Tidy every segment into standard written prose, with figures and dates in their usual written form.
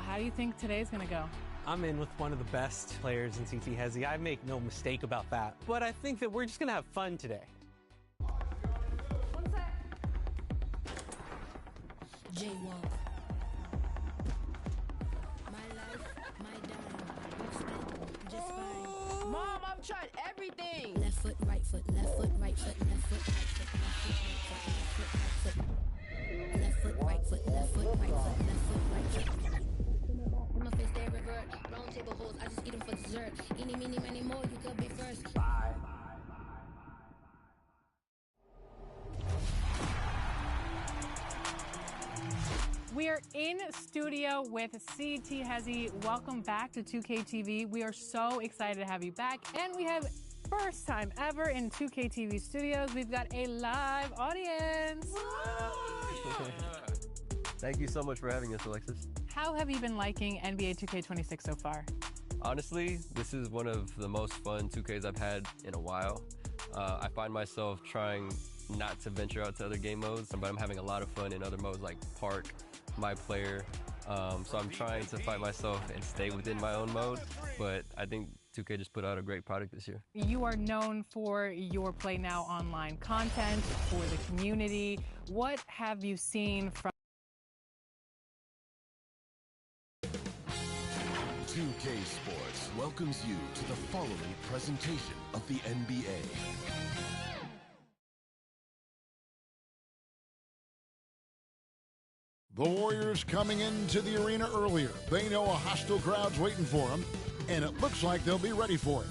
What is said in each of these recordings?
How do you think today's gonna go? I'm in with one of the best players in CT-Hezi. I make no mistake about that. But I think that we're just gonna have fun today. One sec. Jaywalk. My life, my dime. Just fine. Mom, I've tried everything. Left foot, right foot, left foot, right foot, left foot, right foot, left foot, right foot, left foot, right foot, left foot, right foot, left foot, right foot. My face they revert. Round table holes, I just eat them for dessert. Eeny, meeny, many more, you could be first. Bye. We are in studio with CT-Hezi. Welcome back to 2K TV. We are so excited to have you back. And we have first time ever in 2K TV studios. We've got a live audience. Thank you so much for having us, Alexis. How have you been liking NBA 2K26 so far? Honestly, this is one of the most fun 2Ks I've had in a while. I find myself trying not to venture out to other game modes, but I'm having a lot of fun in other modes like Park, My Player. So I'm trying to fight myself and stay within my own mode, but I think 2K just put out a great product this year. You are known for your Play Now online content, for the community. What have you seen from 2K Sports welcomes you to the following presentation of the NBA. The Warriors coming into the arena earlier. They know a hostile crowd's waiting for them, and it looks like they'll be ready for it.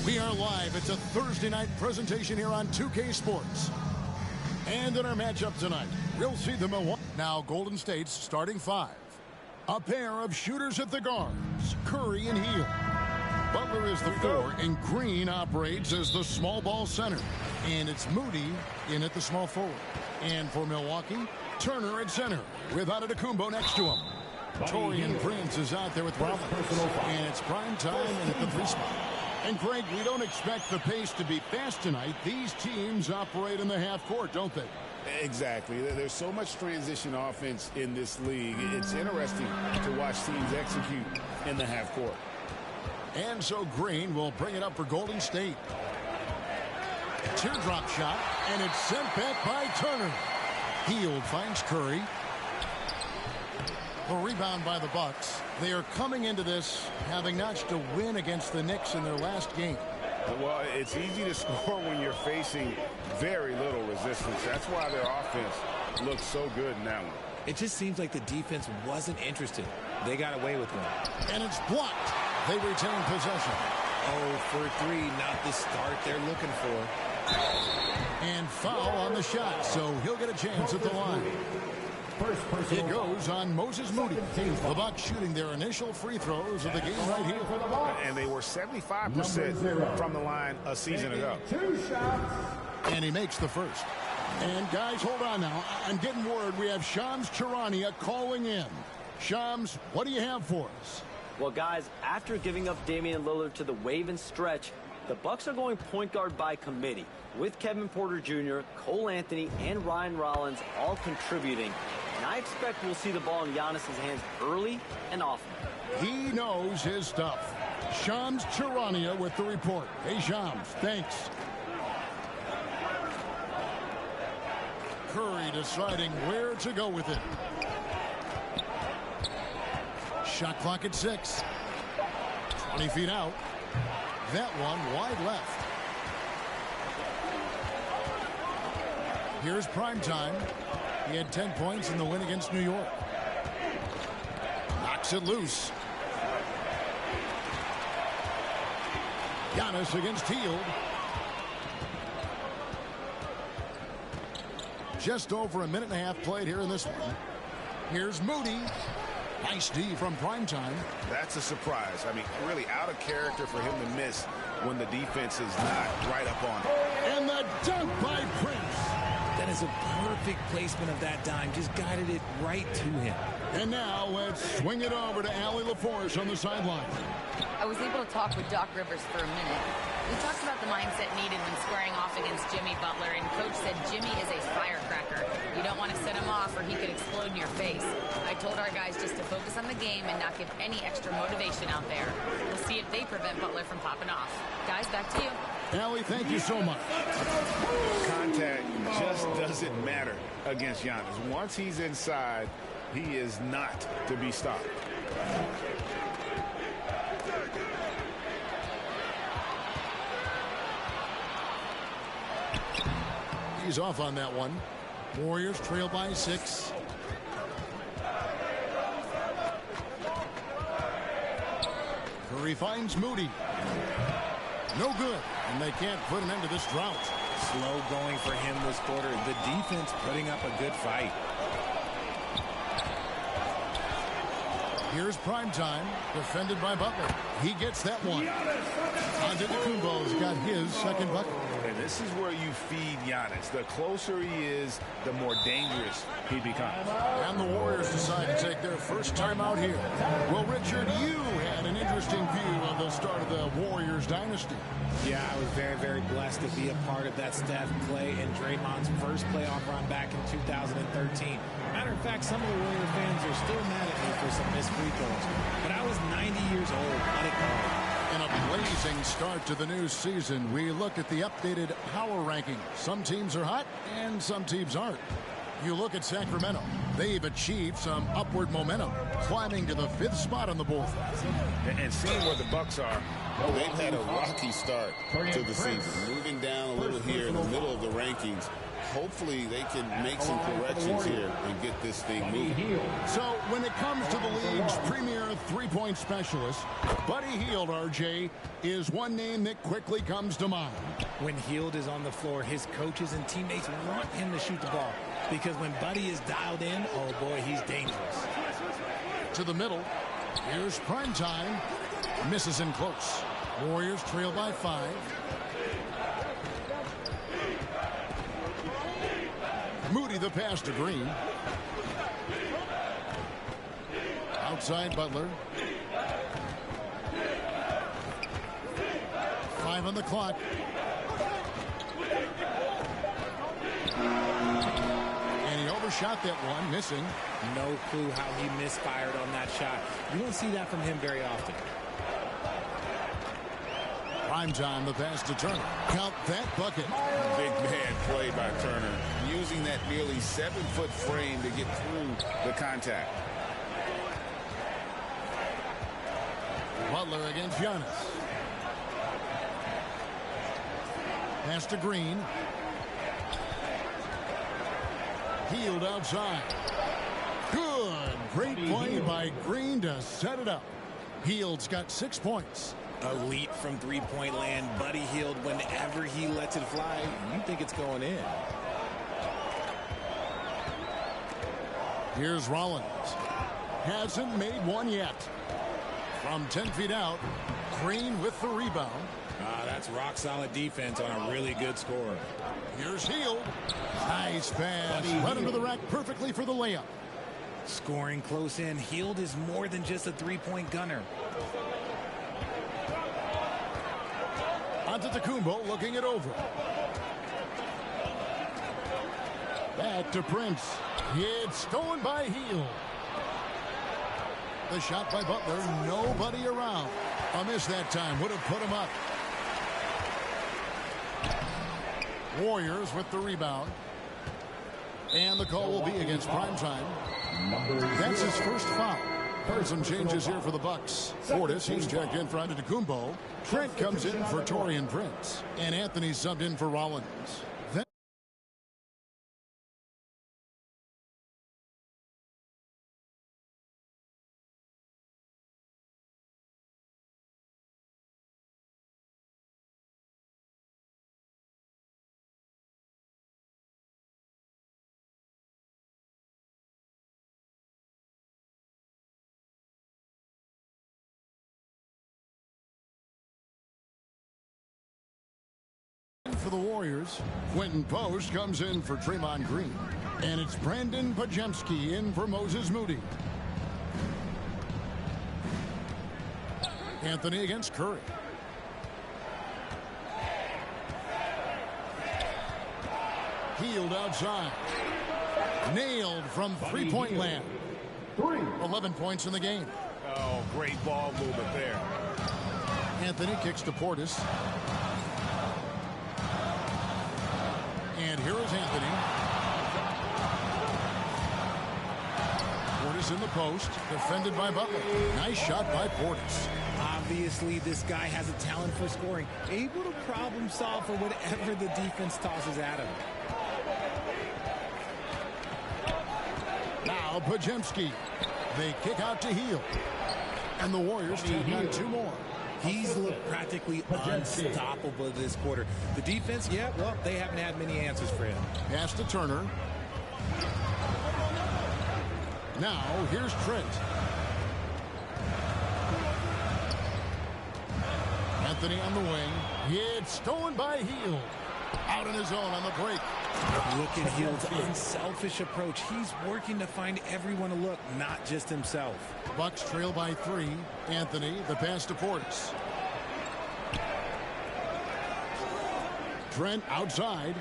We are live. It's a Thursday night presentation here on 2K Sports. And in our matchup tonight, we'll see the Milwaukee. Now Golden State's starting five. A pair of shooters at the guards, Curry and Hield. Butler is the four, and Green operates as the small ball center. And it's Moody in at the small forward. And for Milwaukee, Turner at center, with Antetokounmpo next to him. Torian Prince is out there with Rollins. And it's prime time and at the three spot. And Greg, we don't expect the pace to be fast tonight. These teams operate in the half court, don't they? Exactly. There's so much transition offense in this league. It's interesting to watch teams execute in the half court. And so Green will bring it up for Golden State. Teardrop shot, and it's sent back by Turner. Hield finds Curry. A rebound by the Bucks. They are coming into this having notched a win against the Knicks in their last game. Well, it's easy to score when you're facing very little resistance. That's why their offense looks so good in that one. It just seems like the defense wasn't interested. They got away with one. And it's blocked. They retain possession. Oh, for three, not the start they're looking for. And foul on the shot, so he'll get a chance at the line. It goes on Moses Moody. The Bucks shooting their initial free throws of the game right here. And they were 75% from the line a season ago. And he makes the first. And guys, hold on now. I'm getting word we have Shams Charania calling in. Shams, what do you have for us? Well, guys, after giving up Damian Lillard to the wave and stretch, the Bucks are going point guard by committee, with Kevin Porter Jr., Cole Anthony, and Ryan Rollins all contributing. And I expect we'll see the ball in Giannis' hands early and often. He knows his stuff. Shams Charania with the report. Hey, Shams, thanks. Curry deciding where to go with it. Shot clock at 6. 20 feet out. That one wide left. Here's prime time. He had 10 points in the win against New York. Knocks it loose. Giannis against Hield. Just over a minute and a half played here in this one. Here's Moody. Nice D from primetime. That's a surprise. I mean, really out of character for him to miss when the defense is not right up on him. And the dunk by Prince. That is a perfect placement of that dime. Just guided it right to him. And now let's swing it over to Allie LaForce on the sideline. I was able to talk with Doc Rivers for a minute. We talked about the mindset needed when squaring off against Jimmy Butler, and Coach said Jimmy is a firecracker. You don't want to set him off or he could explode in your face. I told our guys just to focus on the game and not give any extra motivation out there. We'll see if they prevent Butler from popping off. Guys, back to you. Allie, thank you so much. Contact just doesn't matter against Giannis. Once he's inside, he is not to be stopped. He's off on that one. Warriors trail by 6. Curry finds Moody. No good. And they can't put an end to this drought. Slow going for him this quarter. The defense putting up a good fight. Here's primetime, defended by Butler. He gets that one. Antetokounmpo's got his second bucket. And this is where you feed Giannis. The closer he is, the more dangerous he becomes. And the Warriors decide to take their first time out here. Well, Richard, you had an interesting view of the start of the Warriors dynasty. Yeah, I was very, very blessed to be a part of that Steph, Clay, and Draymond's first playoff run back in 2013. Matter of fact, some of the Warrior fans are still mad at me for some missed free throws. But I was 90 years old. Let it go. In a blazing start to the new season, we look at the updated power ranking. Some teams are hot and some teams aren't. You look at Sacramento. They've achieved some upward momentum, climbing to the 5th spot on the board. And seeing where the Bucks are. Well, they've had a rocky start to the season, moving down a little here in the middle of the rankings. Hopefully they can make some corrections here and get this thing moving. So when it comes to the league's premier three-point specialist, Buddy Hield, RJ, is one name that quickly comes to mind. When Hield is on the floor, his coaches and teammates want him to shoot the ball. Because when Buddy is dialed in, oh boy, he's dangerous. To the middle, here's primetime. Misses in close. Warriors trail by 5. Moody the pass to Green. Outside Butler. 5 on the clock. And he overshot that one, missing. No clue how he misfired on that shot. You don't see that from him very often. Primetime, the pass to Turner. Count that bucket. Big man play by Turner, using that nearly 7-foot frame to get through the contact. Butler against Giannis. Pass to Green. Hield outside. Good. Great play by Green to set it up. Hield's got 6 points. Elite from three-point land. Buddy Hield, whenever he lets it fly, you think it's going in. Here's Rollins. Hasn't made one yet. From 10 feet out, Green with the rebound. That's rock-solid defense on a really good score. Here's Hield. Nice pass. Right into the rack perfectly for the layup. Scoring close in. Hield is more than just a three-point gunner. Antetokounmpo looking it over. Back to Prince. It's stolen by Hield. The shot by Butler. Nobody around. A miss that time. Would have put him up. Warriors with the rebound. And the call will be against Primetime. That's his first foul. There's some changes here for the Bucks. Portis, he's checked in for Antetokounmpo. Trent comes in for Taurean Prince. And Anthony subbed in for Rollins. For the Warriors, Quentin Post comes in for Draymond Green. And it's Brandon Pajemski in for Moses Moody. Anthony against Curry. Hield outside. Nailed from three-point land. 11 points in the game. Oh, great ball movement there. Anthony kicks to Portis. And here is Anthony. Portis in the post, defended by Butler. Nice shot by Portis. Obviously, this guy has a talent for scoring. Able to problem solve for whatever the defense tosses at him. Now Pajemski. They kick out to Hield. And the Warriors take on two more. He's looked practically unstoppable this quarter. The defense, yeah, well, they haven't had many answers for him. Pass to Turner. Now, here's Trent. Anthony on the wing. It's stolen by Hield. Out in his own on the break. Look at Hield's unselfish approach. He's working to find everyone to look, not just himself. Bucks trail by 3. Anthony, the pass to Portis. Trent outside.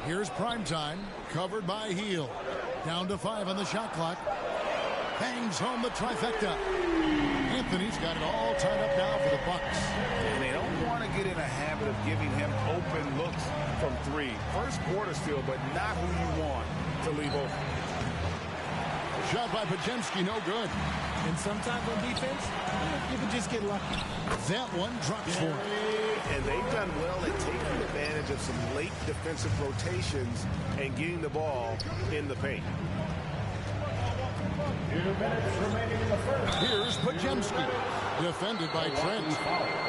Here's Primetime, covered by Hield. Down to 5 on the shot clock. Hangs home the trifecta. Anthony's got it all tied up now for the Bucks. And they don't want to get in a habit of giving him open looks from 3. First quarter still, but not who you want to leave open. Shot by Pajemski, no good. And sometimes on defense, you can just get lucky. That one drops for him. And they've done well at taking advantage of some late defensive rotations and getting the ball in the paint. 2 minutes remaining in the first. Here's Pajemski, defended by Trent.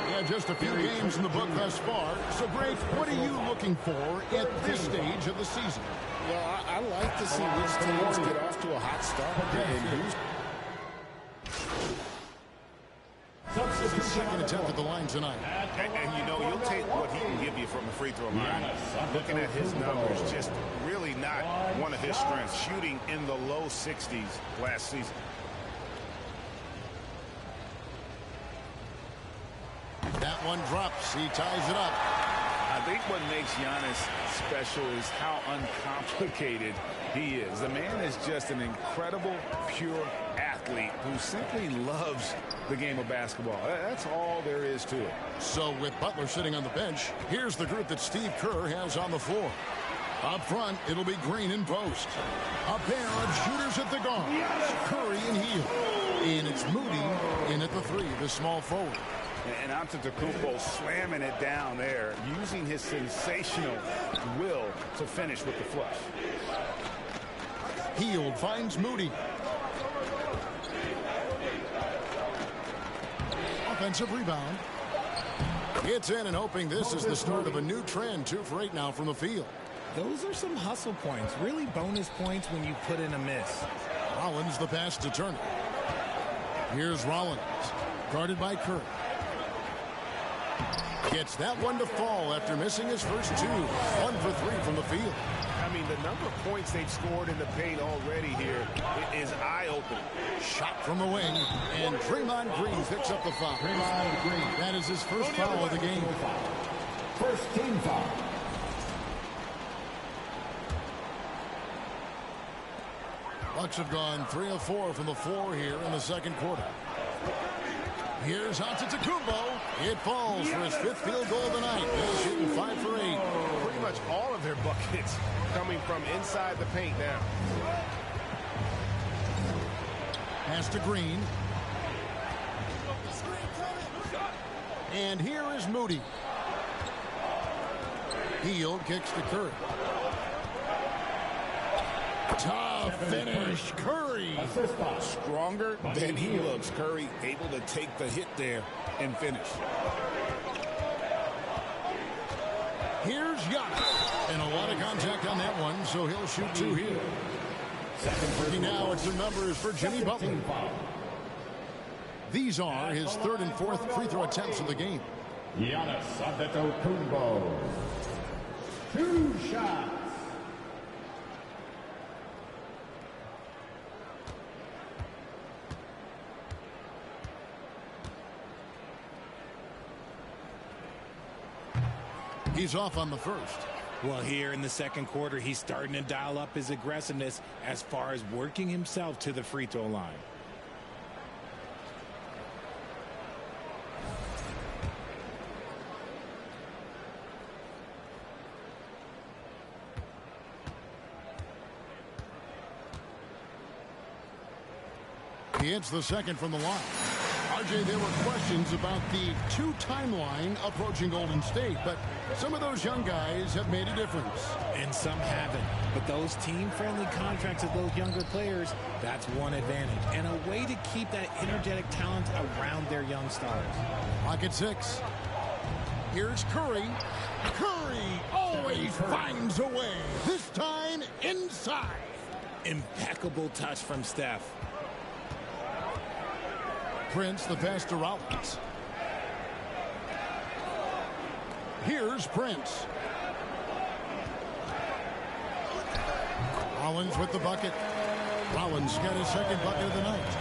Yeah, just a few games in the book thus far. So, Grace, what are you looking for at this stage of the season? Well, I like to see which teams get off to a hot start and who's. This is his second attempt at the line tonight. And you know, you'll take what he can give you from the free throw line. Looking at his numbers, just really not one of his strengths. Shooting in the low 60s last season. That one drops. He ties it up. I think what makes Giannis special is how uncomplicated he is. The man is just an incredible, pure athlete who simply loves the game of basketball. That's all there is to it. So with Butler sitting on the bench, here's the group that Steve Kerr has on the floor. Up front, it'll be Green in post. A pair of shooters at the guard. Curry and Hield. And it's Moody in at the 3, the small forward. And Antetokounmpo slamming it down there, using his sensational will to finish with the flush. Hield finds Moody. Offensive rebound. It's in and hoping this is the start of a new trend. 2 for 8 now from the field. Those are some hustle points, really bonus points when you put in a miss. Rollins the pass to Turner. Here's Rollins, guarded by Curry. Gets that one to fall after missing his first two. 1 for 3 from the field. I mean, the number of points they've scored in the paint already here is eye-opening. Shot from the wing, and Draymond Green picks up the foul. Draymond Green. That is his first foul of the game. First team foul. Bucks have gone 3 of 4 from the floor here in the second quarter. Here's Antetokounmpo. It falls for his 5th field goal of the night. He's shooting 5 for 8. Pretty much all of their buckets coming from inside the paint now. Pass to Green. And here is Moody. Hield kicks to Curry. Tough finish, Curry. Stronger than he looks. Curry able to take the hit there and finish. Here's Giannis. And a lot of contact on that one, so he'll shoot 2 here. Looking now at some numbers for Jimmy Butler. These are his 3rd and 4th free throw attempts of the game. Giannis Antetokounmpo. 2 shots. He's off on the first. Well, here in the second quarter, he's starting to dial up his aggressiveness as far as working himself to the free throw line. He hits the second from the line. RJ, there were questions about the 2 timeline approaching Golden State, but some of those young guys have made a difference. And some haven't. But those team-friendly contracts of those younger players, that's one advantage. And a way to keep that energetic talent around their young stars. Lock at 6. Here's Curry. Curry always finds a way. This time inside. Impeccable touch from Steph. Prince the pass to Rollins. Here's Prince. Rollins with the bucket. Rollins got his second bucket of the night.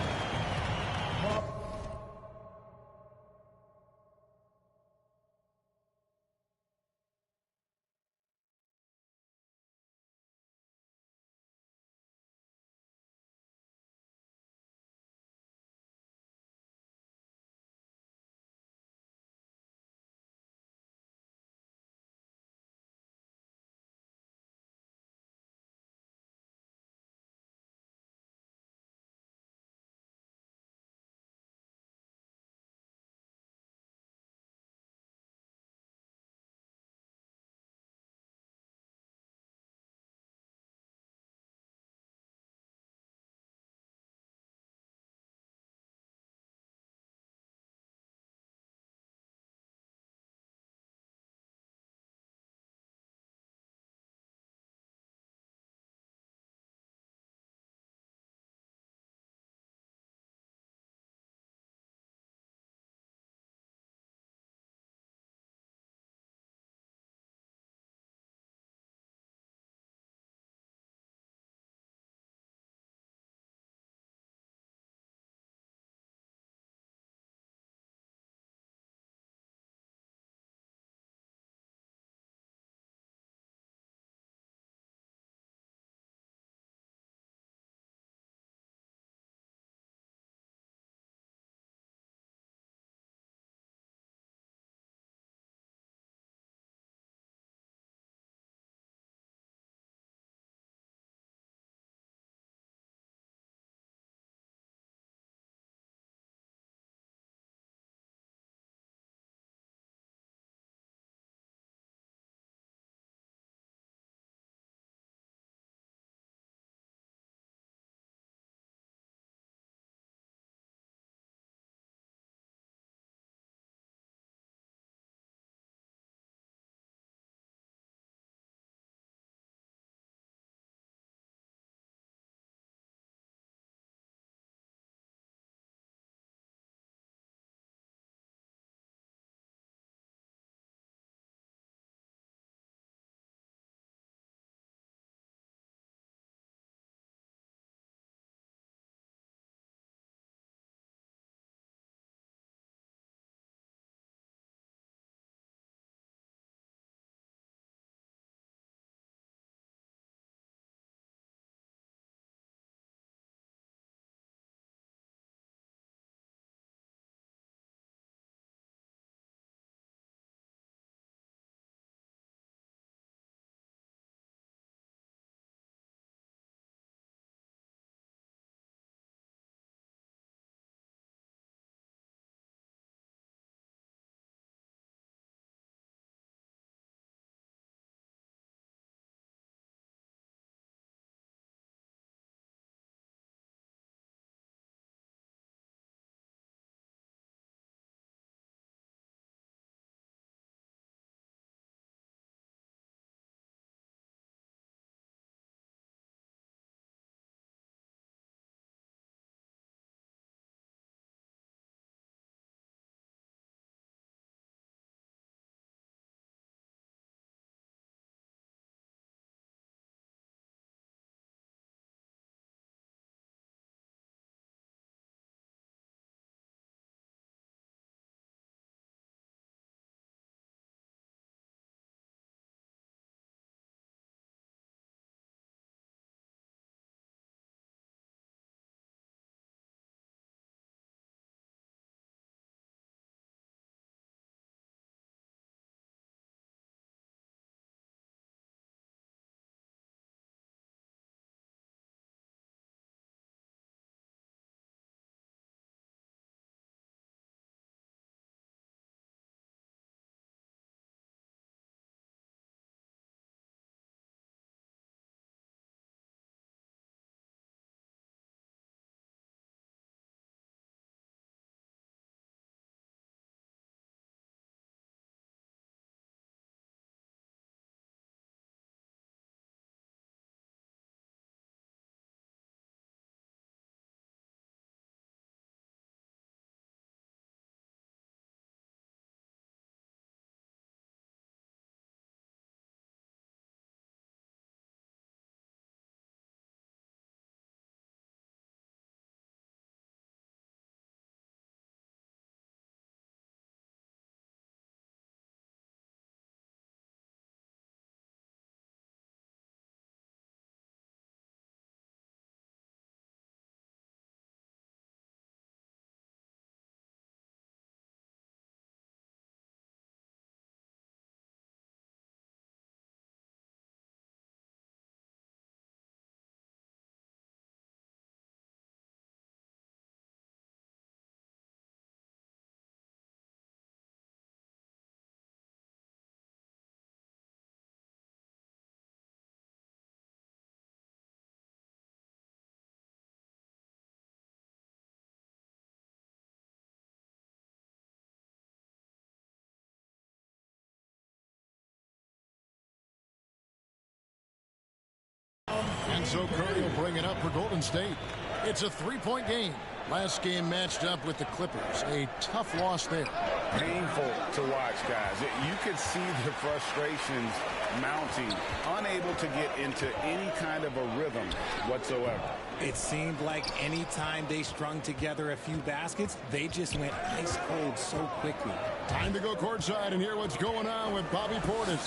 And so Curry will bring it up for Golden State. It's a three-point game. Last game matched up with the Clippers. A tough loss there. Painful to watch, guys. You could see the frustrations mounting, unable to get into any kind of a rhythm whatsoever. It seemed like any time they strung together a few baskets, they just went ice cold so quickly. Time to go courtside and hear what's going on with Bobby Portis.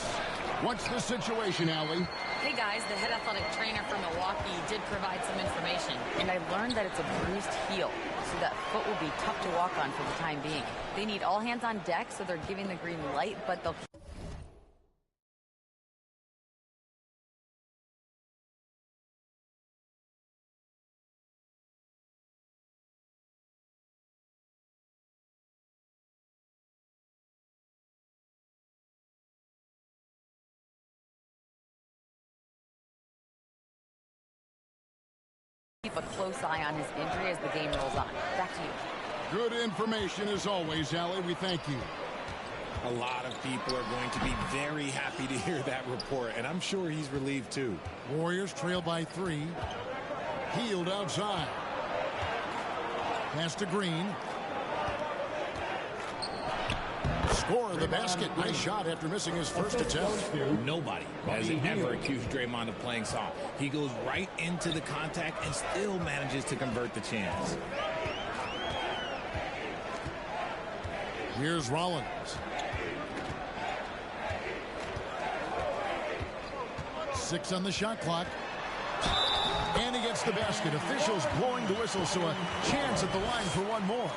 What's the situation, Allie? Hey guys, the head athletic trainer from Milwaukee did provide some information, and I learned that it's a bruised heel, so that foot will be tough to walk on for the time being. They need all hands on deck, so they're giving the green light, but they'll... keep a close eye on his injury as the game rolls on. Back to you. Good information as always, Allie. We thank you. A lot of people are going to be very happy to hear that report, and I'm sure he's relieved too. Warriors trail by 3. Healed outside. Pass to Green. Score of the basket. Nice shot after missing his first attempt. Nobody has ever accused Draymond of playing soft. He goes right into the contact and still manages to convert the chance. Here's Rollins. Six on the shot clock. And he gets the basket. Officials blowing the whistle, so a chance at the line for one more.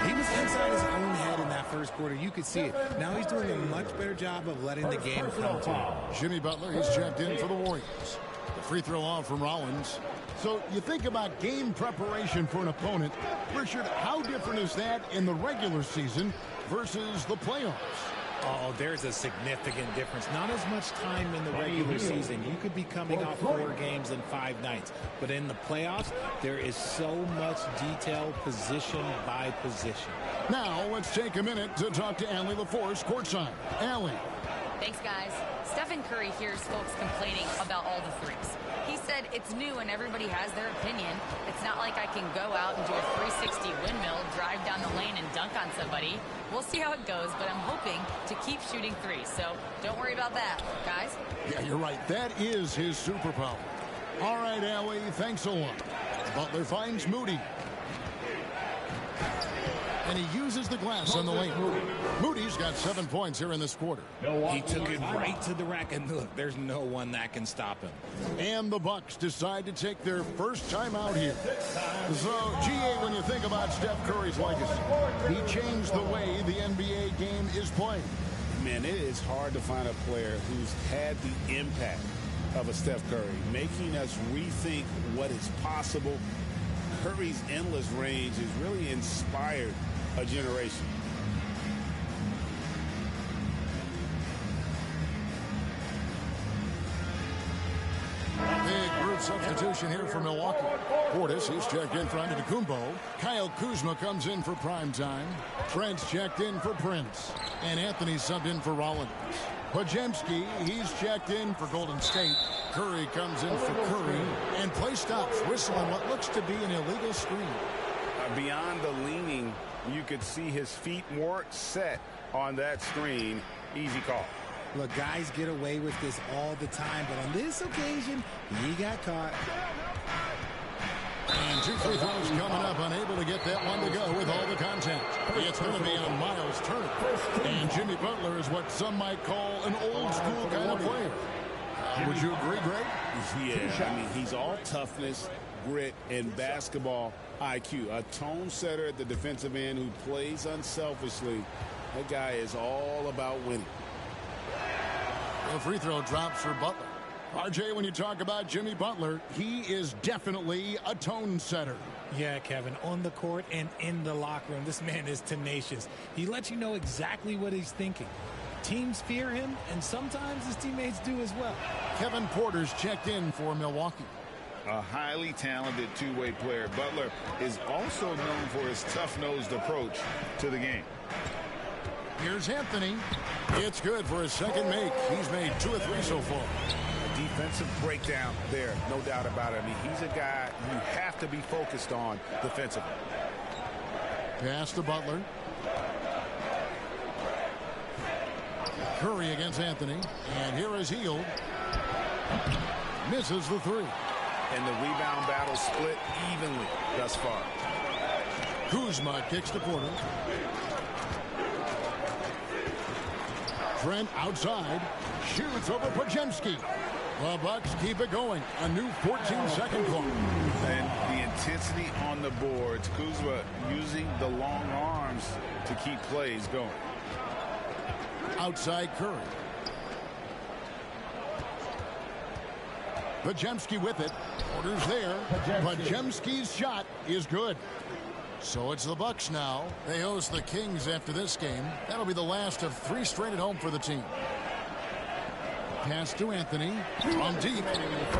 He was inside his own head in that first quarter. You could see it. Now he's doing a much better job of letting the game come to him. Jimmy Butler, he's checked in for the Warriors. The free throw off from Rollins. So you think about game preparation for an opponent. Richard, how different is that in the regular season versus the playoffs? Oh, there's a significant difference. Not as much time in the regular season. You could be coming off 4 games in 5 nights. But in the playoffs, there is so much detail position by position. Now, let's take a minute to talk to Allie LaForce courtside. Allie. Thanks, guys. Stephen Curry hears folks complaining about all the threes. He said it's new and everybody has their opinion. It's not like I can go out and do a 360 windmill, drive down the lane, and dunk on somebody. We'll see how it goes, but I'm hoping to keep shooting threes, so don't worry about that, guys. Yeah, you're right. That is his superpower. All right, Allie, thanks a lot. Butler finds Moody. And he uses the glass on the lane. Moody's got 7 points here in this quarter. He took it right to the rack, and look, there's no one that can stop him. And the Bucks decide to take their first time out here. So, GA, when you think about Steph Curry's legacy, he changed the way the NBA game is played. Man, it is hard to find a player who's had the impact of a Steph Curry, making us rethink what is possible. Curry's endless range has really inspired a generation. Big group substitution here for Milwaukee. Portis, he's checked in for Antetokounmpo. Kyle Kuzma comes in for prime time. Trent's checked in for Prince. And Anthony subbed in for Rollins. Podziemski, he's checked in for Golden State. Curry comes in for Curry. And play stops, whistling what looks to be an illegal screen. Beyond the leaning, you could see his feet more set on that screen. Easy call. Look, guys get away with this all the time, but on this occasion, he got caught. And 2 free throws coming up, unable to get that one to go with all the contact. It's going to be on Miles Turner. And Jimmy Butler is what some might call an old-school kind of player. Would you agree, Greg? Yeah, I mean, he's all toughness, grit, and basketball IQ. A tone setter at the defensive end who plays unselfishly. That guy is all about winning. The free throw drops for Butler. RJ, when you talk about Jimmy Butler, he is definitely a tone setter. Yeah, Kevin, on the court and in the locker room, this man is tenacious. He lets you know exactly what he's thinking. Teams fear him, and sometimes his teammates do as well. Kevin Porter's checked in for Milwaukee. A highly talented two-way player. Butler is also known for his tough-nosed approach to the game. Here's Anthony. It's good for his second make. He's made 2 of 3 so far. defensive breakdown there, no doubt about it. I mean, he's a guy you have to be focused on defensively. Pass to Butler. Curry against Anthony. And here is Hield. Misses the three. And the rebound battle split evenly thus far. Kuzma kicks to Porter. Trent outside. Shoots over Podziemski. The Bucks keep it going. A new 14-second clock. And the intensity on the boards. Kuzma using the long arms to keep plays going. Outside Curry. Podziemski with it. Porter's there. Podziemski's shot is good. So it's the Bucks now. They host the Kings after this game. That'll be the last of 3 straight at home for the team. Pass to Anthony. From deep.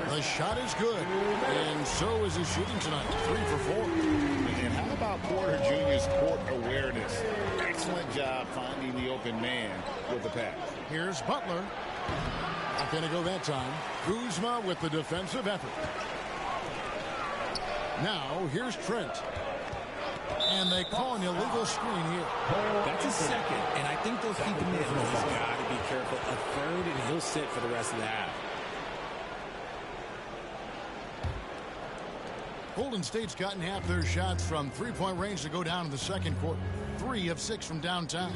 The shot is good. And so is his shooting tonight. 3 for 4. And how about Porter Jr.'s court awareness? Excellent job finding the open man with the pass. Here's Butler. Not going to go that time. Kuzma with the defensive effort. Now, here's Trent. And they call an illegal screen here. That's a second, and I think they'll keep him in. He's got to be careful. A third, and he'll sit for the rest of the half. Golden State's gotten half their shots from three-point range to go down in the second quarter. 3 of 6 from downtown.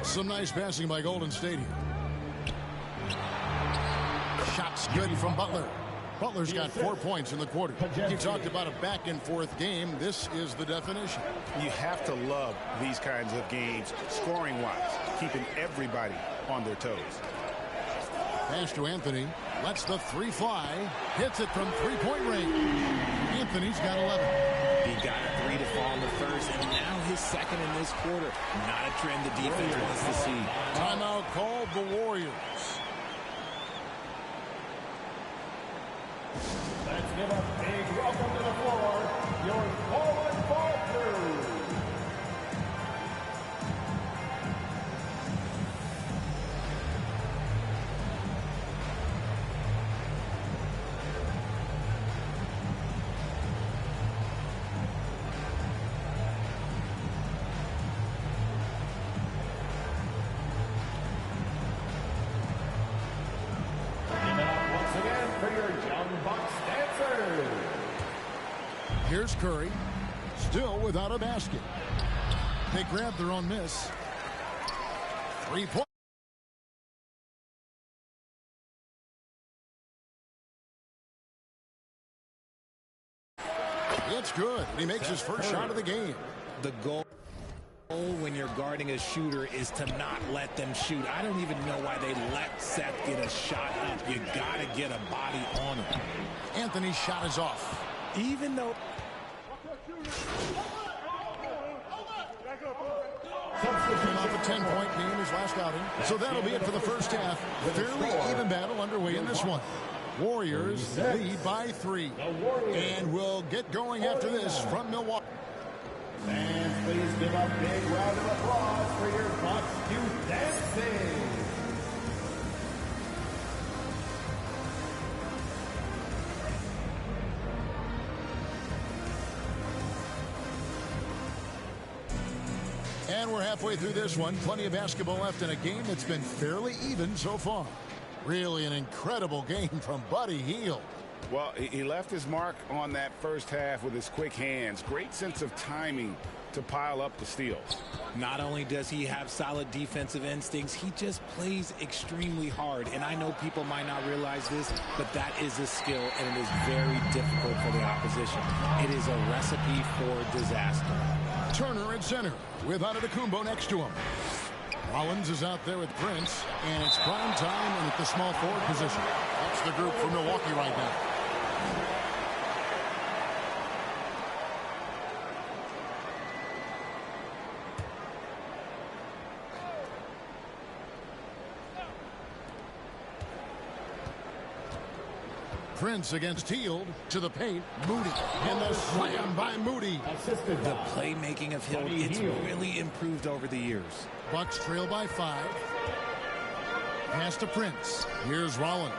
Some nice passing by Golden State here. Shots good from Butler. Butler's got 4 points in the quarter. You talked about a back-and-forth game. This is the definition. You have to love these kinds of games, scoring-wise, keeping everybody on their toes. Pass to Anthony. Lets the 3 fly. Hits it from three-point range. Anthony's got 11. He got a 3 to fall in the first, and now his second in this quarter. Not a trend the defense wants to see. Timeout called the Warriors. Let's give a big welcome to the floor, your forward ball crew. Here's Curry, still without a basket. They grab their own miss. 3-point. It's good. He makes his first shot of the game. The goal when you're guarding a shooter is to not let them shoot. I don't even know why they let Seth get a shot up. You got to get a body on him. Anthony's shot is off. Even though came off a 10-point game his last outing. So that'll be it for the first half. Fairly even battle underway in this one. Warriors lead by 3. And we'll get going after this from Milwaukee. Fans, please give a big round of applause for your Bucks youth dancing. And we're halfway through this one. Plenty of basketball left in a game that's been fairly even so far. Really an incredible game from Buddy Hield. Well, he left his mark on that first half with his quick hands. Great sense of timing to pile up the steals. not only does he have solid defensive instincts, he just plays extremely hard. And I know people might not realize this, but that is a skill, and it is very difficult for the opposition. It is a recipe for disaster. Turner at center with Antetokounmpo next to him. Rollins is out there with Prince, and it's prime time and at the small forward position. That's the group for Milwaukee right now. Prince against Hield to the paint. Moody. And the slam by Moody. The playmaking of Hield, it's really improved over the years. Bucks trail by 5. Pass to Prince. Here's Rollins.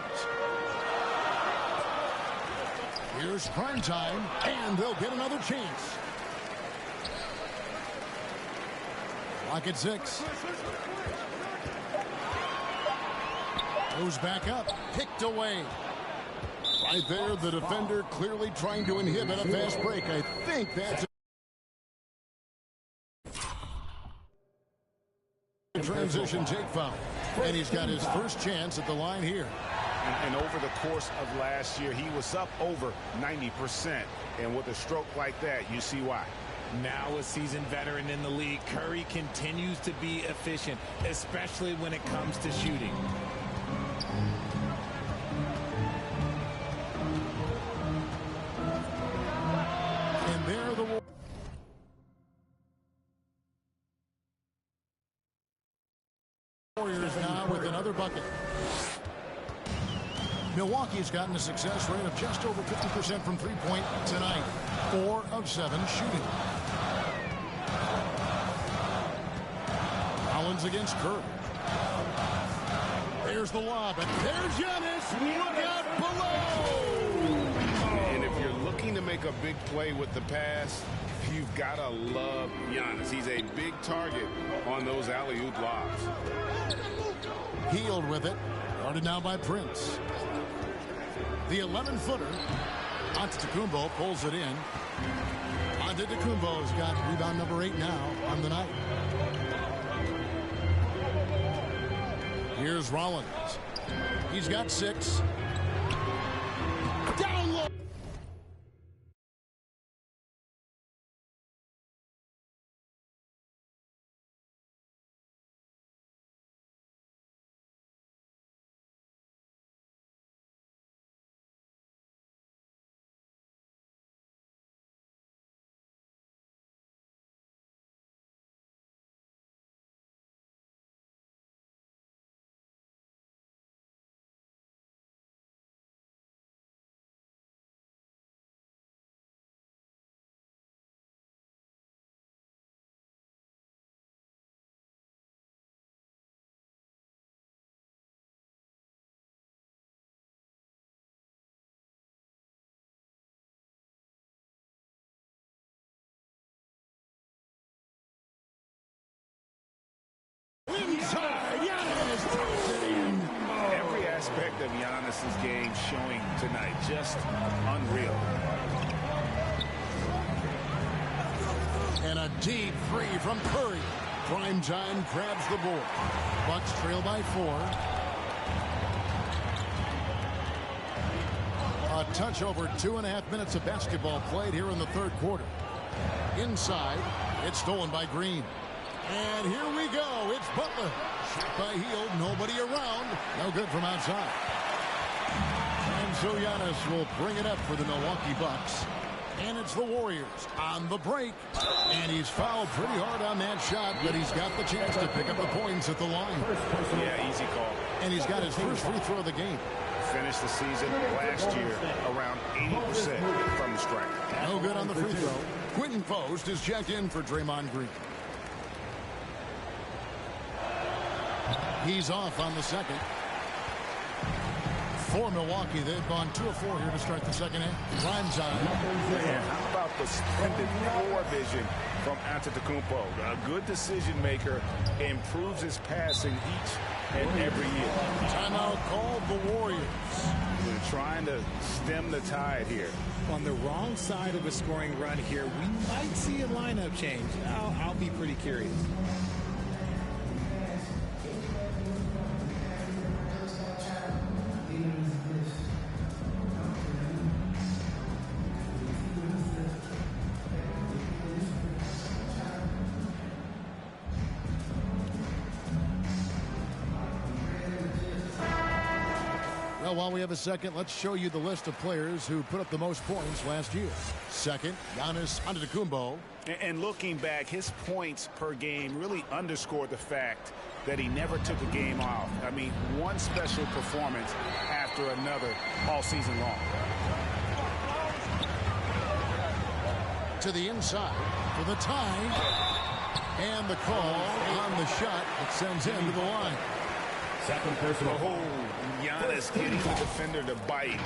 Here's prime time, and they'll get another chance. Lock at 6. Goes back up, picked away. Right there, the defender clearly trying to inhibit a fast break. I think that's a transition take foul. And he's got his first chance at the line here. And over the course of last year, he was up over 90%. And with a stroke like that, you see why. Now a seasoned veteran in the league, Curry continues to be efficient, especially when it comes to shooting. And there the Warriors now with another bucket. Milwaukee's gotten a success rate of just over 50% from three-point tonight. 4 of 7 shooting. Collins against Curry. There's the lob, and there's Giannis. Look out below! And if you're looking to make a big play with the pass, you've got to love Giannis. He's a big target on those alley-oop lobs. Healed with it. Guarded now by Prince. The 11-footer. Antetokounmpo pulls it in. Antetokounmpo's got rebound number 8 now on the night. Here's Rollins. He's got 6. Down low. Inside, Giannis throws it in. Every aspect of Giannis's game showing tonight, just unreal. And a deep three from Curry. Prime time grabs the board. Bucks trail by 4. A touch over 2.5 minutes of basketball played here in the third quarter. Inside, it's stolen by Green. And here we go. It's Butler. Shot by Hield. Nobody around. No good from outside. And so Giannis will bring it up for the Milwaukee Bucks. And it's the Warriors on the break. And he's fouled pretty hard on that shot, but he's got the chance to pick up the points at the line. Yeah, easy call. And he's got his first free throw of the game. Finished the season last year around 80% from the stripe. No good on the free throw. Quentin Post is checked in for Draymond Green. He's off on the second. For Milwaukee, they've gone 2 of 4 here to start the second half. Prime time. Man, how about the splendid floor vision from Antetokounmpo? A good decision maker, improves his passing each and every year. Timeout called the Warriors. They're trying to stem the tide here. On the wrong side of a scoring run here, we might see a lineup change. I'll be pretty curious. While we have a second, let's show you the list of players who put up the most points last year. Second, Giannis Antetokounmpo. And looking back, his points per game really underscored the fact that he never took a game off. I mean, one special performance after another all season long. To the inside for the tie. And the call on the shot that sends him to the line. Second personal foul. Oh, Giannis getting the defender to bite.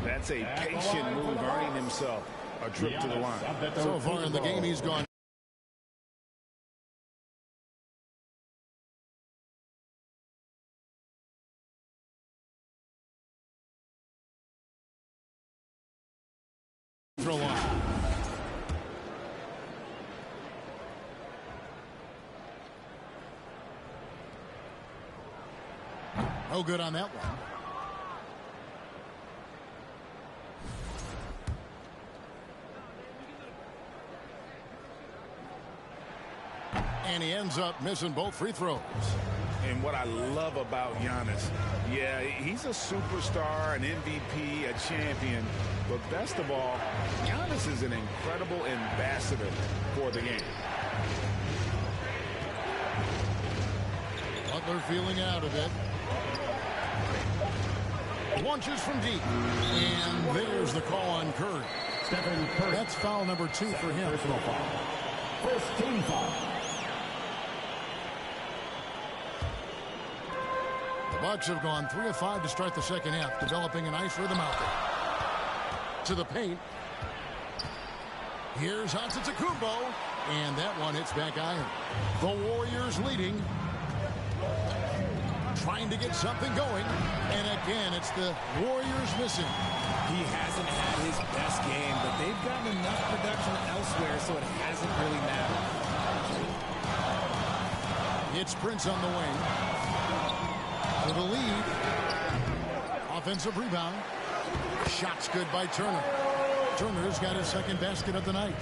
That's a patient move, earning himself a trip to the line. So far in the game, he's gone. Line. No good on that one. And he ends up missing both free throws. And what I love about Giannis, yeah, he's a superstar, an MVP, a champion, but best of all, Giannis is an incredible ambassador for the game. Butler feeling out of it. Launches from deep. And there's the call on Curry. That's foul number 2 for him. Personal foul. First team foul. The Bucks have gone 3 of 5 to start the second half, developing a nice rhythm out there. To the paint. Here's Antetokounmpo, and that one hits back iron. The Warriors leading. Trying to get something going, and again, it's the Warriors missing. He hasn't had his best game, but they've gotten enough production elsewhere, so it hasn't really mattered. It's Prince on the wing. For the lead. Offensive rebound. Shot's good by Turner. Turner's got his second basket of the night.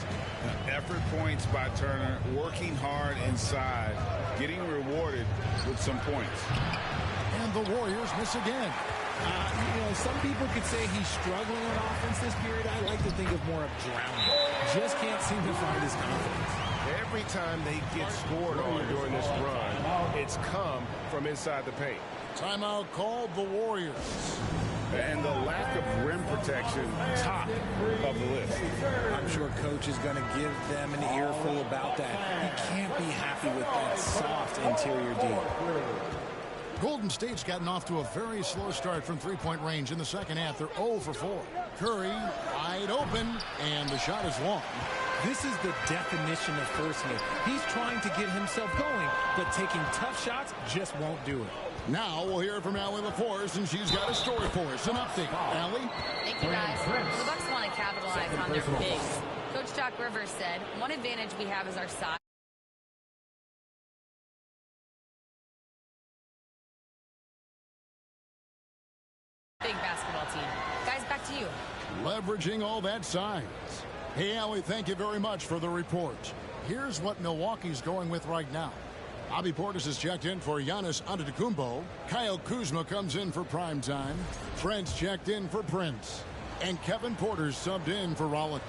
Effort points by Turner, working hard inside, getting rewarded with some points. And the Warriors miss again. Some people could say he's struggling on offense this period. I like to think of more of drowning. Just can't seem to find his confidence. Every time they get scored on during this run, it's come from inside the paint. Timeout called the Warriors. And the lack of rim protection, top of the list. I'm sure coach is going to give them an earful about that. He can't be happy with that soft interior D. Golden State's gotten off to a very slow start from three-point range in the second half. They're 0 for 4. Curry wide open, and the shot is long. This is the definition of forcing it. He's trying to get himself going, but taking tough shots just won't do it. Now we'll hear from Allie LaForce, and she's got a story for us. An update. Allie? Thank you, guys. The Bucks want to capitalize on their bigs. Coach Doc Rivers said, one advantage we have is our size. Big basketball team. Guys, back to you. Leveraging all that size. Hey, Allie, thank you very much for the report. Here's what Milwaukee's going with right now. Bobby Portis has checked in for Giannis Antetokounmpo. Kyle Kuzma comes in for prime time. Trent's checked in for Prince. And Kevin Porter's subbed in for Rollins.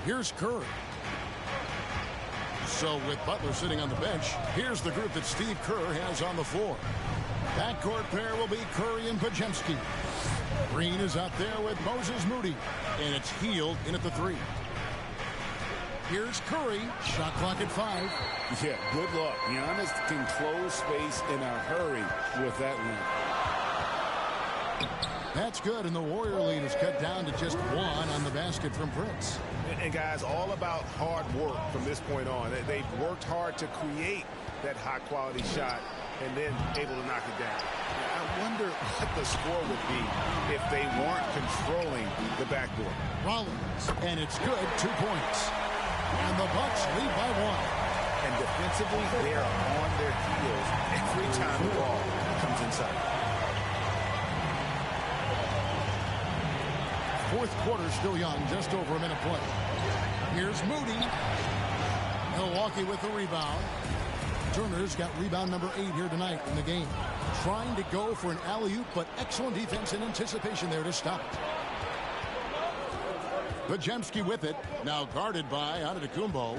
Here's Curry. So with Butler sitting on the bench, here's the group that Steve Kerr has on the floor. Backcourt pair will be Curry and Podziemski. Green is out there with Moses Moody, and it's Hield in at the 3. Here's Curry, shot clock at 5. Yeah, good luck. Giannis can close space in a hurry with that one. That's good, and the Warrior lead is cut down to just 1 on the basket from Prince. And guys, all about hard work from this point on. They've worked hard to create that high-quality shot and then able to knock it down. I wonder what the score would be if they weren't controlling the backboard. Rollins, and it's good, 2 points. And the Bucks lead by 1. And defensively, they are on their heels every time the ball comes inside. Fourth quarter still young, just over a minute play. Here's Moody. Milwaukee with the rebound. Turner's got rebound number 8 here tonight in the game. Trying to go for an alley-oop, but excellent defense and anticipation there to stop it. Podziemski with it. Now guarded by Antetokounmpo.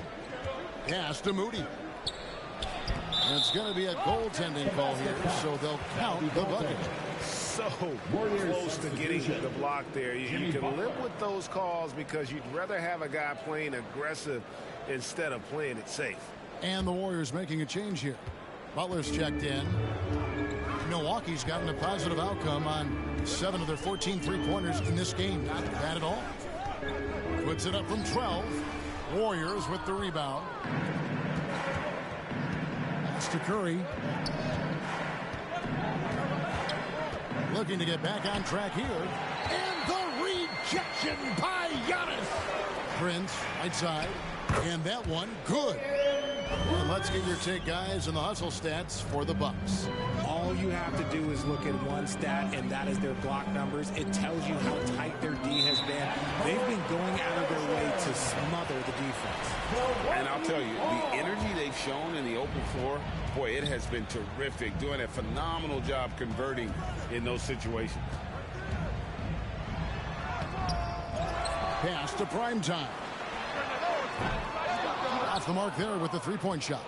Pass to Moody. And it's going to be a goaltending call here, so they'll count the bucket. so close to getting the block there. You can live with those calls because you'd rather have a guy playing aggressive instead of playing it safe. And the Warriors making a change here. Butler's checked in. Milwaukee's gotten a positive outcome on 7 of their 14 three-pointers in this game. Not bad at all. Puts it up from 12. Warriors with the rebound. Pass to Curry. Looking to get back on track here. And the rejection by Giannis. Prince, right side. And that one, good. And let's get your take, guys, on the hustle stats for the Bucks. All you have to do is look at one stat, and that is their block numbers. It tells you how tight their D has been. They've been going out of their way to smother the defense. And I'll tell you, the energy they've shown in the open floor, boy, it has been terrific. Doing a phenomenal job converting in those situations. Pass to Primetime. Off the mark there with the three-point shot.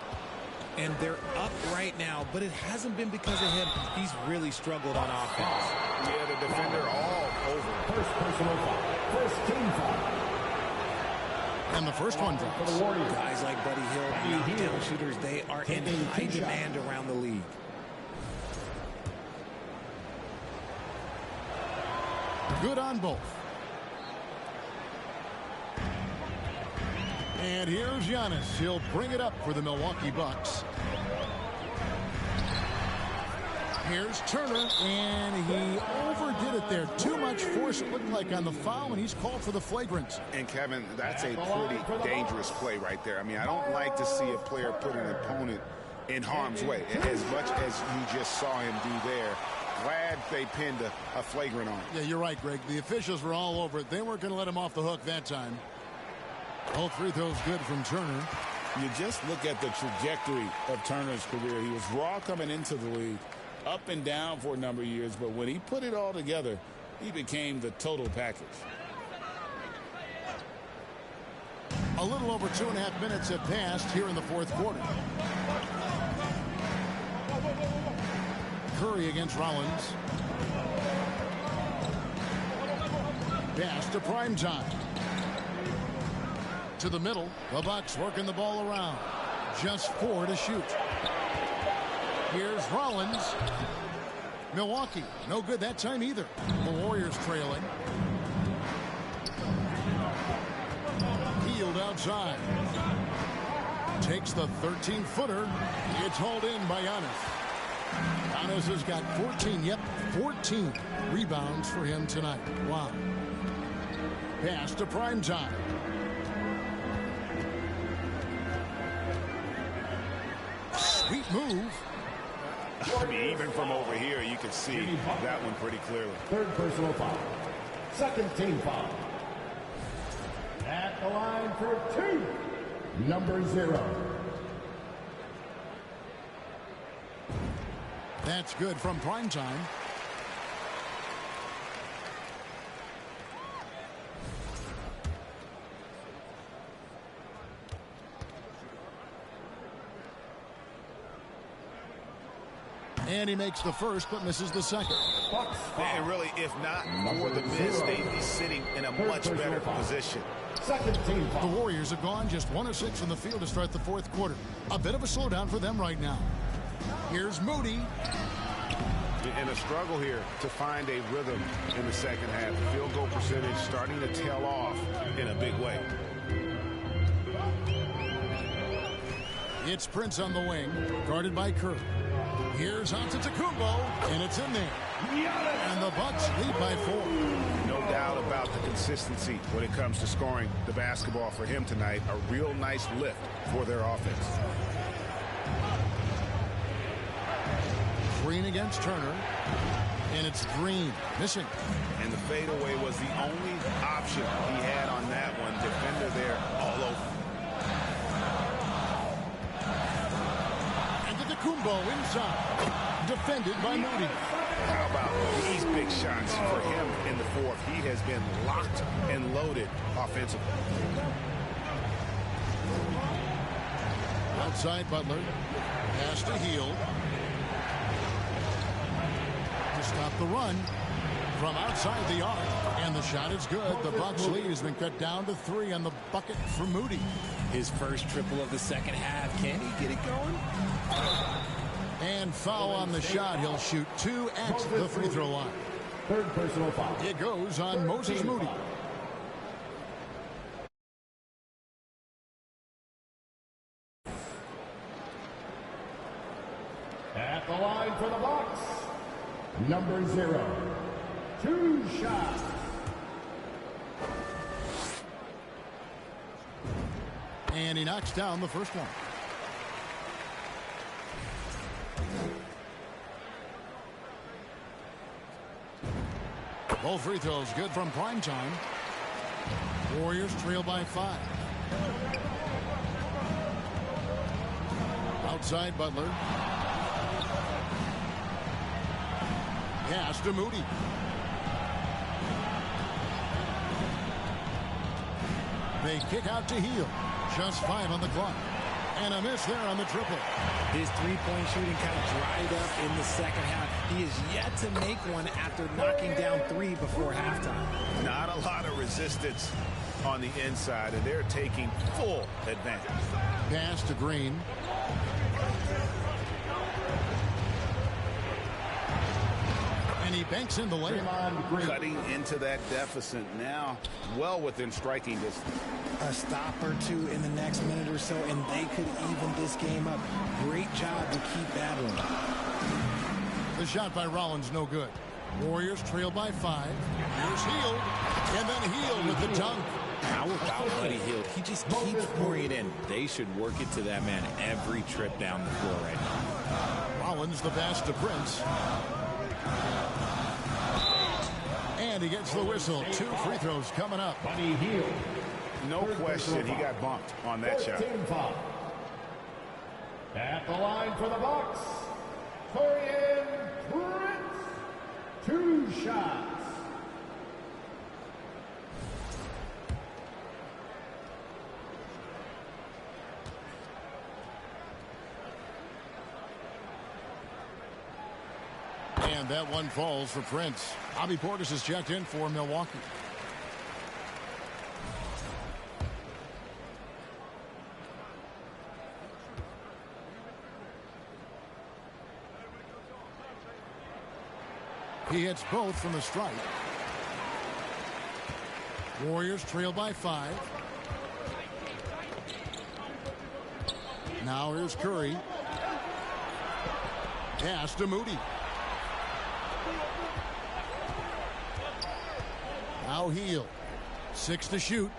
And they're up right now, but it hasn't been because of him. He's really struggled on offense. Yeah, the defender all over. First personal foul. First team foul. And the first one drops. Guys like Buddy Hill, knockdown shooters, they are in high demand around the league. Good on both. And here's Giannis. He'll bring it up for the Milwaukee Bucks. Here's Turner, and he overdid it there. Too much force, it looked like, on the foul, and he's called for the flagrant. And, Kevin, that's a pretty dangerous play right there. I mean, I don't like to see a player put an opponent in harm's way, as much as you just saw him do there. Glad they pinned a flagrant on him. Yeah, you're right, Greg. The officials were all over it. They weren't going to let him off the hook that time. All free throws good from Turner. You just look at the trajectory of Turner's career. He was raw coming into the league, up and down for a number of years, but when he put it all together, he became the total package. A little over 2.5 minutes have passed here in the fourth quarter. Curry against Rollins. Pass to Primetime. To the middle. The Bucks working the ball around. Just 4 to shoot. Here's Rollins. Milwaukee, no good that time either. The Warriors trailing. Healed outside. Takes the 13-footer. It's hauled in by Giannis. Giannis has got 14 rebounds for him tonight. Wow. Pass to Primetime. Sweet move. I mean, even from over here, you can see that one pretty clearly. Third personal foul. Second team foul. At the line for 2, number 0. That's good from Primetime. And he makes the first, but misses the second. And really, if not for the miss, they'd be sitting in a much better position. Second team foul. The Warriors have gone just 1 of 6 from the field to start the fourth quarter. A bit of a slowdown for them right now. Here's Moody. And a struggle here to find a rhythm in the second half. Field goal percentage starting to tail off in a big way. It's Prince on the wing, guarded by Curry. Here's Antetokounmpo, and it's in there. And the Bucks lead by 4. No doubt about the consistency when it comes to scoring the basketball for him tonight. A real nice lift for their offense. Green against Turner, and it's Green missing. And the fadeaway was the only option he had on that one. Defender there all over. Antetokounmpo inside, defended by Moody. How about these big shots for him in the fourth? He has been locked and loaded offensively. Outside Butler, pass to Hield. To stop the run from outside the arc, and the shot is good. The Bucks lead has been cut down to 3 on the bucket for Moody. His first triple of the second half. Can he get it going? And foul on the shot. He'll shoot 2 at the free throw line. Third personal foul. It goes on Moses Moody. At the line for the Bucks, number 0. 2 shots. And he knocks down the first one. Both free throws good from prime time. Warriors trail by 5. Outside Butler. Pass to Moody. They kick out to Heel. Just 5 on the clock. And a miss there on the triple. His three-point shooting kind of dried up in the second half. He is yet to make one after knocking down 3 before halftime. Not a lot of resistance on the inside, and they're taking full advantage. Pass to Green. And he banks in the lane. Cutting into that deficit now, well within striking distance. A stop or 2 in the next minute or so, and they could even this game up. Great job to keep battling. The shot by Rollins, no good. Warriors trail by 5. Here's Hield, and then Hield with the dunk. How about Buddy Hield? He just keeps pouring it in. They should work it to that man every trip down the floor right now. Rollins the pass to Prince. And he gets the whistle. 2 free throws coming up. Buddy Hield. No question he got bumped on that shot. At the line for the Bucks, Torian Prince. 2 shots. And that one falls for Prince. Bobby Portis is checked in for Milwaukee. He hits both from the stripe. Warriors trail by 5. Now here's Curry. Pass to Moody. Now Hield. 6 to shoot.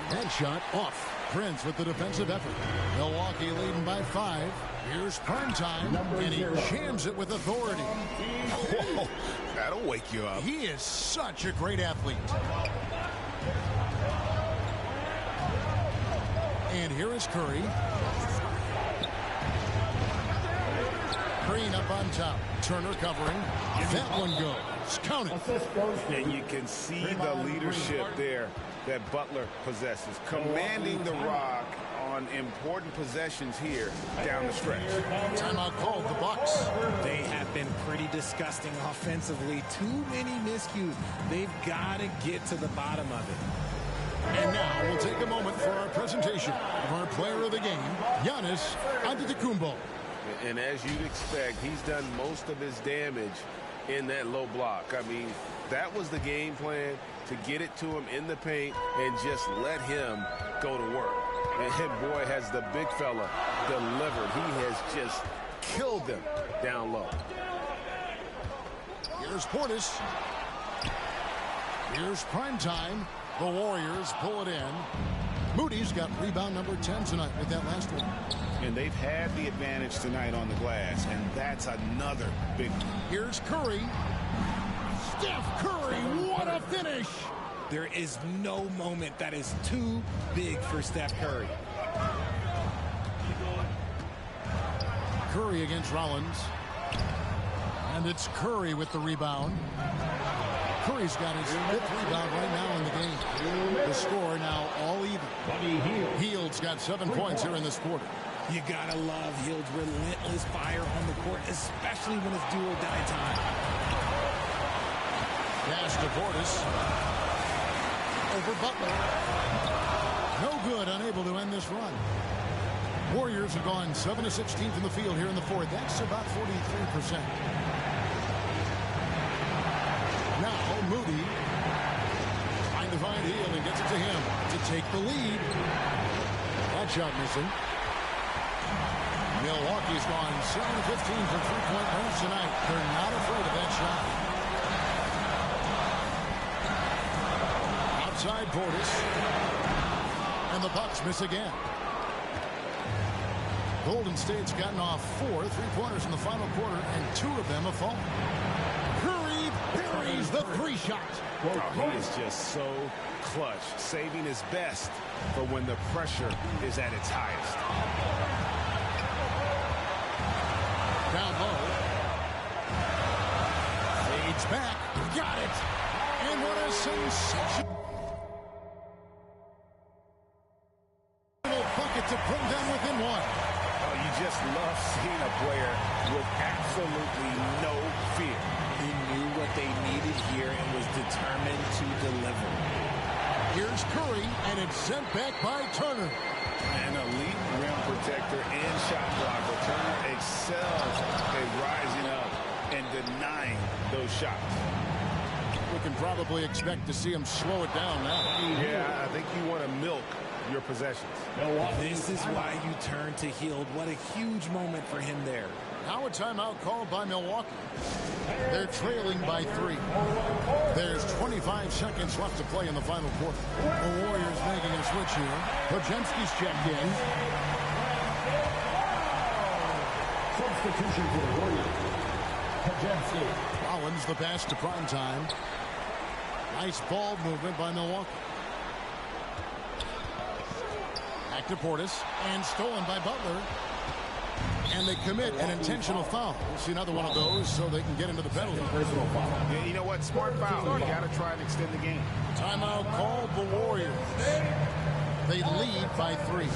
Headshot off. Prince with the defensive effort. Milwaukee leading by 5. Here's prime time, and he jams it with authority. Whoa, that'll wake you up. He is such a great athlete. And here is Curry. Green up on top. Turner covering. That one goes. Count it. And you can see the leadership there that Butler possesses. Commanding the rock on important possessions here down the stretch. Timeout called the Bucks. They have been pretty disgusting offensively. Too many miscues. They've got to get to the bottom of it. And now we'll take a moment for our presentation of our player of the game, Giannis Antetokounmpo. And as you'd expect, he's done most of his damage in that low block. I mean, that was the game plan, to get it to him in the paint and just let him go to work. And boy, has the big fella delivered. He has just killed them down low. Here's Portis. Here's prime time. The Warriors pull it in. Moody's got rebound number 10 tonight with that last one. And they've had the advantage tonight on the glass, and that's another big one. Here's Curry. Steph Curry, what a finish! There is no moment that is too big for Steph Curry. Curry against Rollins. And it's Curry with the rebound. Curry's got his 5th rebound right now in the game. The score now all even. Hield's got 7 points here in this quarter. You gotta love Hield's relentless fire on the court, especially when it's do or die time. Pass to Portis. Over Butler. No good, unable to end this run. Warriors have gone 7 of 16 from the field here in the fourth. That's about 43%. Now Moody trying to find Hield and gets it to him to take the lead. That shot missing. Milwaukee's gone 7 of 15 for three-point range tonight. They're not afraid of that shot. Outside Portis. And the Bucks miss again. Golden State's gotten off 4 three-pointers in the final quarter, and 2 of them have fallen. Curry buries the 3-shot. Oh, he is just so clutch, saving his best for when the pressure is at its highest. Down low. Fades back. Got it. And what a sensation. Bucket to bring them within 1. Oh, you just love seeing a player with absolutely no fear. He knew what they needed here and was determined to deliver. Here's Curry, and it's sent back by Turner. An elite rim protector and shot blocker. Turner excels at rising up and denying those shots. We can probably expect to see him slow it down now. Yeah, I think you want to milk your possessions. This is why you turn to Hield. What a huge moment for him there. Now a timeout called by Milwaukee. They're trailing by 3. There's 25 seconds left to play in the final quarter. The Warriors making a switch here. Podziemski's checked in. Substitution for the Warriors. Podziemski. Rollins the pass to Primetime. Nice ball movement by Milwaukee. Back to Portis, and stolen by Butler. And they commit an intentional foul. We'll see another one of those so they can get into the penalty. Personal foul. Yeah, you know what? Smart foul. You got to try and extend the game. Timeout called the Warriors. They lead by 3.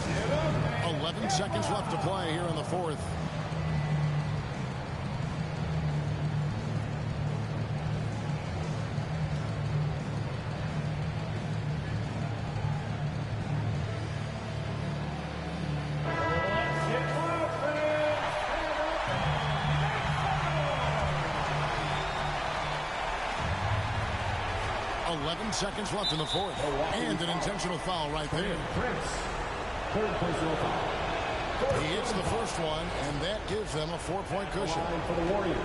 11 seconds left to play here in the fourth. Seconds left in the fourth, and an intentional foul right there. Third personal foul. He hits the first one, and that gives them a 4-point cushion. For the Warriors,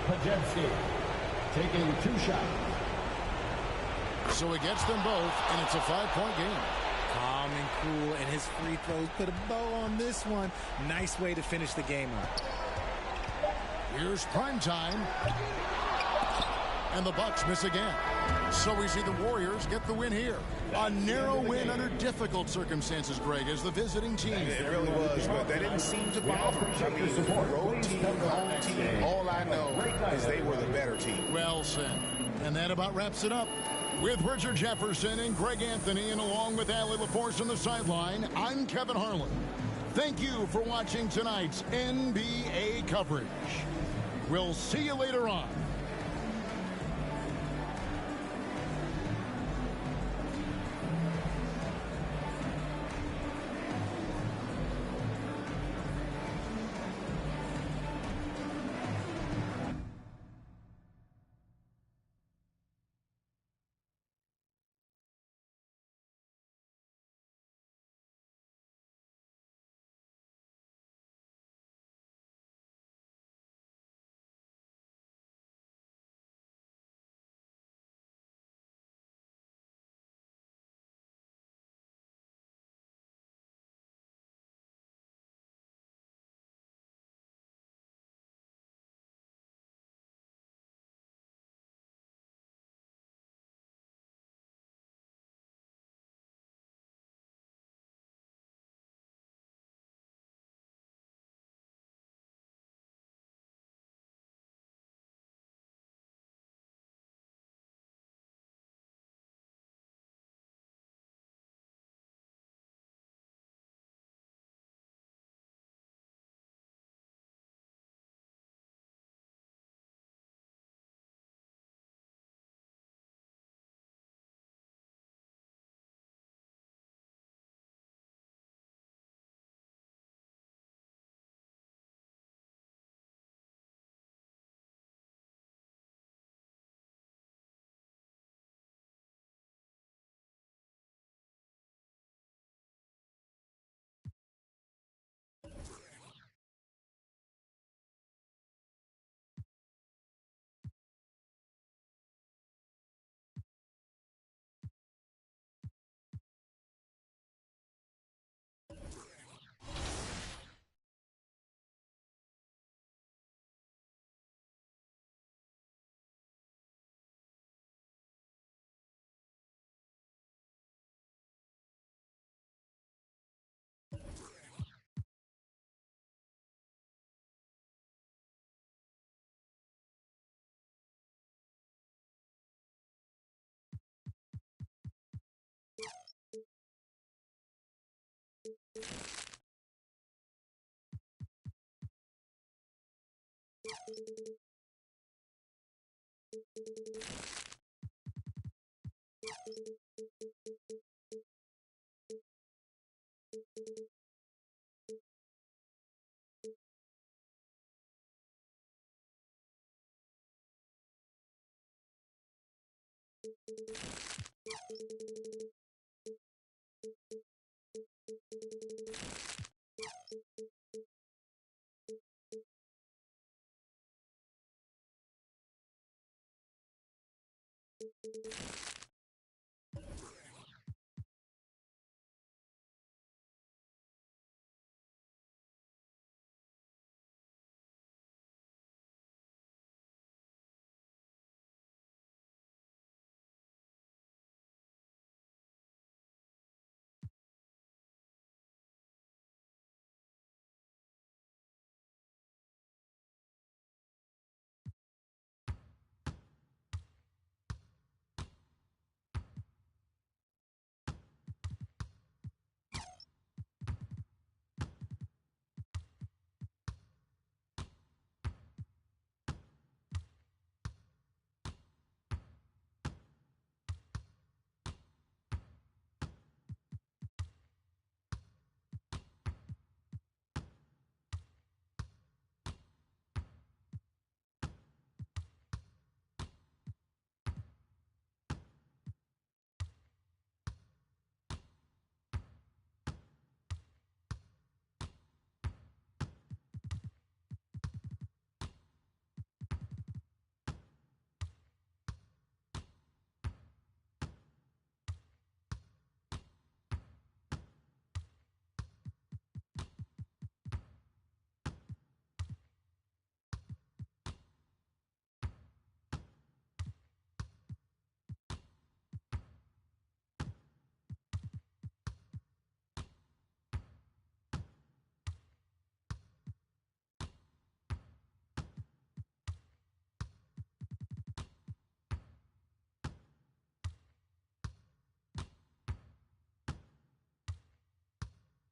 Podziemski taking 2 shots. So he gets them both, and it's a 5-point game. Calm and cool, and his free throws put a bow on this one. Nice way to finish the game up. Here's Primetime. And the Bucks miss again. So we see the Warriors get the win here. A narrow win under difficult circumstances, Greg, as the visiting team. It really was, but that didn't seem to bother them. I mean, road team, home team, all I know is they were the better team. Well said. And that about wraps it up. With Richard Jefferson and Greg Anthony, and along with Allie LaForce on the sideline, I'm Kevin Harlan. Thank you for watching tonight's NBA coverage. We'll see you later on.